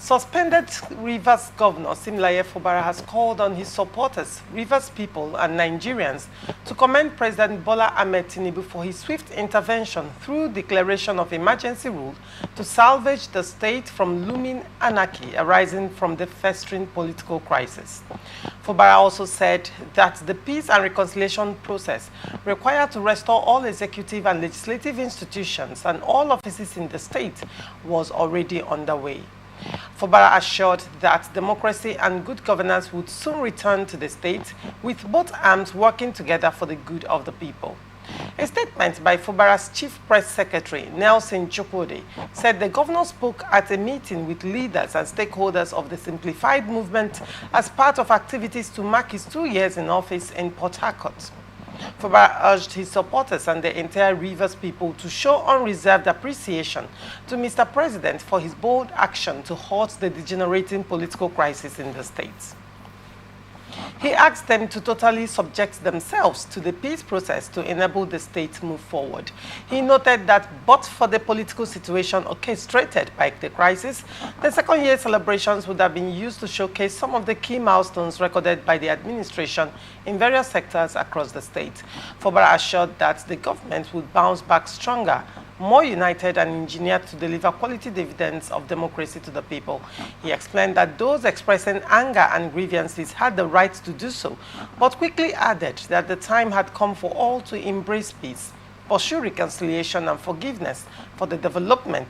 Suspended Rivers Governor Siminalayi Fubara has called on his supporters, Rivers people and Nigerians to commend President Bola Ahmed Tinubu for his swift intervention through declaration of emergency rule to salvage the state from looming anarchy arising from the festering political crisis. Fubara also said that the peace and reconciliation process required to restore all executive and legislative institutions and all offices in the state was already underway. Fubara assured that democracy and good governance would soon return to the state, with both arms working together for the good of the people. A statement by Fubara's Chief Press Secretary, Nelson Chukwudi, said the governor spoke at a meeting with leaders and stakeholders of the Simplified movement as part of activities to mark his 2 years in office in Port Harcourt. Fubara urged his supporters and the entire Rivers people to show unreserved appreciation to Mr. President for his bold action to halt the degenerating political crisis in the state. He asked them to totally subject themselves to the peace process to enable the state to move forward. He noted that but for the political situation orchestrated by the crisis, the second-year celebrations would have been used to showcase some of the key milestones recorded by the administration in various sectors across the state. Fubara assured that the government would bounce back stronger, more united and engineered to deliver quality dividends of democracy to the people. He explained that those expressing anger and grievances had the right to do so, but quickly added that the time had come for all to embrace peace, pursue reconciliation and forgiveness for the development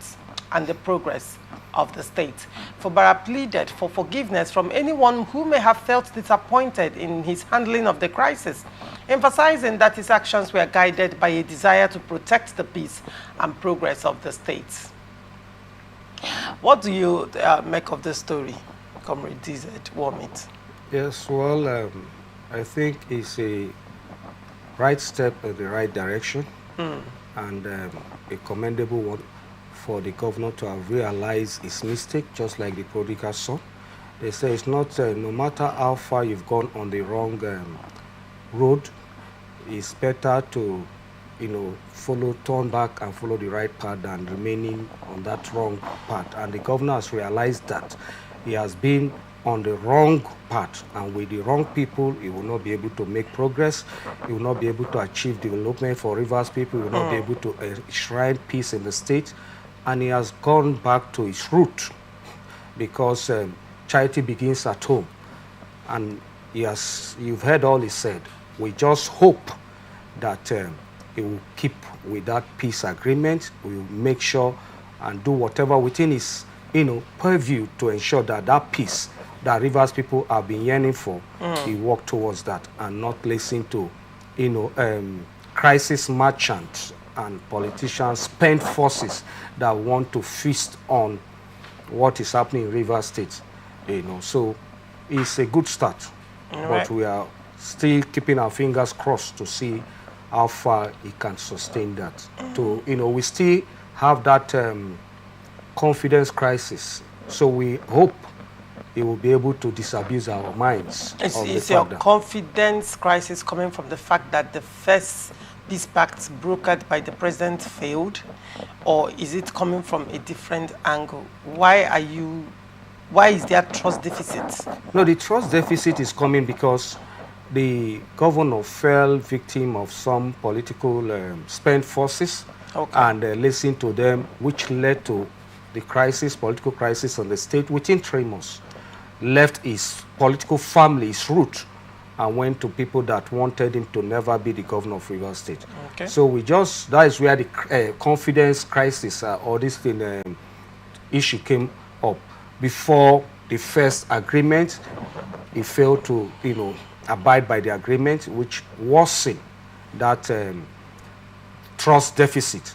and the progress of the state. Fubara pleaded for forgiveness from anyone who may have felt disappointed in his handling of the crisis, emphasizing that his actions were guided by a desire to protect the peace and progress of the state. What do you make of the story, Comrade DZ Warmit? Yes, well, I think it's a right step in the right direction and a commendable one for the governor to have realized his mistake, just like the prodigal son. They say it's not, no matter how far you've gone on the wrong road, it's better to, turn back and follow the right path than remaining on that wrong path. And the governor has realized that he has been on the wrong path, and with the wrong people, he will not be able to make progress. He will not be able to achieve development for Rivers people. He will not be able to enshrine peace in the state. And he has gone back to his root, because charity begins at home. And you've heard all he said. We just hope that he will keep with that peace agreement. We will make sure and do whatever within his purview to ensure that that peace that Rivers people have been yearning for, he work towards that and not listen to crisis merchants and politicians, spent forces that want to feast on what is happening in Rivers State. So it's a good start, but we are still keeping our fingers crossed to see how far he can sustain that. We still have that confidence crisis, so we hope he will be able to disabuse our minds. Is your confidence crisis coming from the fact that the first peace pact brokered by the president failed, or is it coming from a different angle? Why is there trust deficit? No, the trust deficit is coming because the governor fell victim of some political spent forces, and listened to them, which led to the political crisis on the state within 3 months. Left his political family, his root, and went to people that wanted him to never be the governor of Rivers State. So that is where the confidence crisis or this thing, issue came up. Before the first agreement, he failed to, abide by the agreement, which worsened that trust deficit.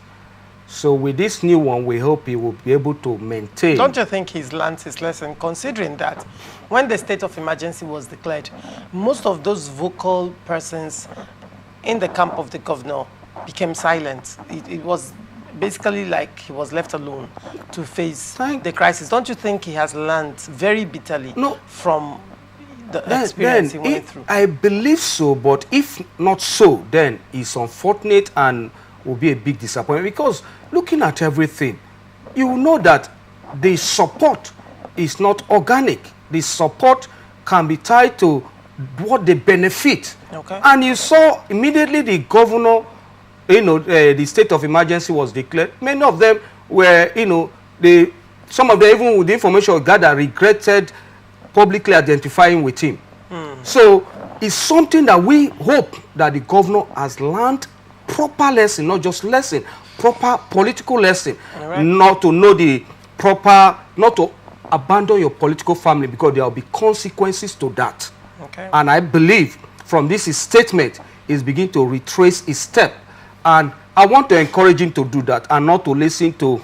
So with this new one, we hope he will be able to maintain. Don't you think he's learned his lesson, considering that when the state of emergency was declared, most of those vocal persons in the camp of the governor became silent? It was basically like he was left alone to face the crisis. Don't you think he has learned very bitterly from the experience he went through? I believe so, but if not so, then it's unfortunate and will be a big disappointment, because looking at everything, you know that the support is not organic. The support can be tied to what they benefit. Okay. And you saw immediately the governor, the state of emergency was declared. Many of them were, some of them, even with the information gathered, regretted publicly identifying with him. So it's something that we hope that the governor has learned proper lesson, not just lesson, proper political lesson, right. Not to know the proper, not to abandon your political family, because there will be consequences to that. Okay. And I believe from this his statement is beginning to retrace his step. And I want to encourage him to do that and not to listen to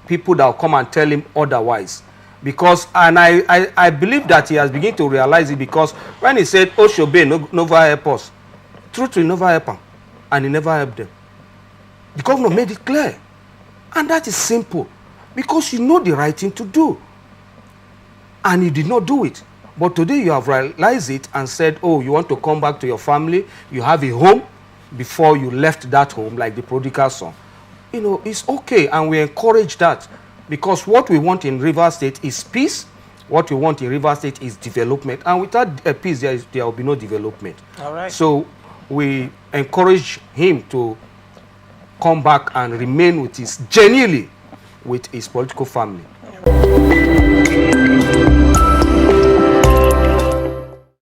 people that will come and tell him otherwise. Because, and I believe that he has begun to realize it, because when he said, Oshobe never help us, truthfully never help him, and he never helped them. The governor made it clear. And that is simple, because you know the right thing to do. And you did not do it. But today you have realized it and said, oh, you want to come back to your family, you have a home before you left that home, like the prodigal son. It's okay, and we encourage that, because what we want in Rivers State is peace. What we want in Rivers State is development. And without peace, there will be no development. All right. So we encourage him to come back and remain with genuinely with his political family.